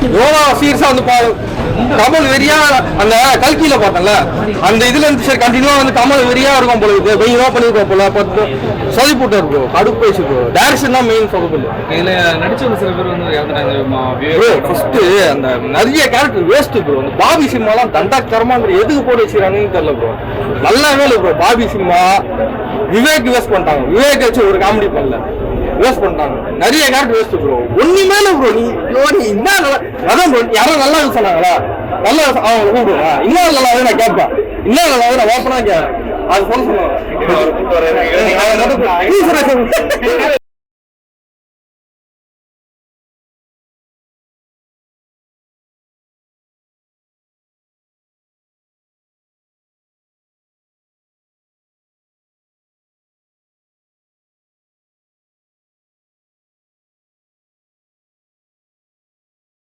எவ்வளோ சீரியஸா வந்து கமல் வெறியா அந்த கல்கியில பார்த்தல அந்த இதுல இருந்து சரி கண்டினியூவா வந்து கமல் வெறியா இருக்கும் போல இருக்கு வெயிலா பண்ணிருக்கோம் போல பார்த்து சொல்லி போட்டு இருக்கும் கடுப்பு பேசி டைரக்ஷன் தான் மெயின் சொல்லப்படுது. இதுல நடிச்சவங்க சில பேர் வந்து ஃபர்ஸ்ட் அந்த நிறைய கேரக்டர் வேஸ்ட் ப்ரோ. அந்த பாபி சினிமாலாம் தண்டாக்கரமா எதுக்கு போட்டு வச்சுக்கிறாங்கன்னு தெரியல ப்ரோ. நல்லாவே இல்லை bro. Bobby cinema Vivek waste பண்ணிட்டாங்க. விவேக் வச்சு ஒரு காமெடி பண்ணல, வேஸ்ட் பண்ணிட்டாங்க. நிறைய கேரக்டர் வேஸ்ட் ப்ரோ. ஒண்ணுமே இல்லை ப்ரோ. நீ என்ன அதான் ப்ரோ யாரும் நல்லா சொன்னாங்களா நல்லா அவங்க கூப்பிடுவா இன்னும் நல்லா நான் கேட்பேன். இன்னும் நல்லா நான் ஓப்பனா அது சொல்ல சொன்னாங்க.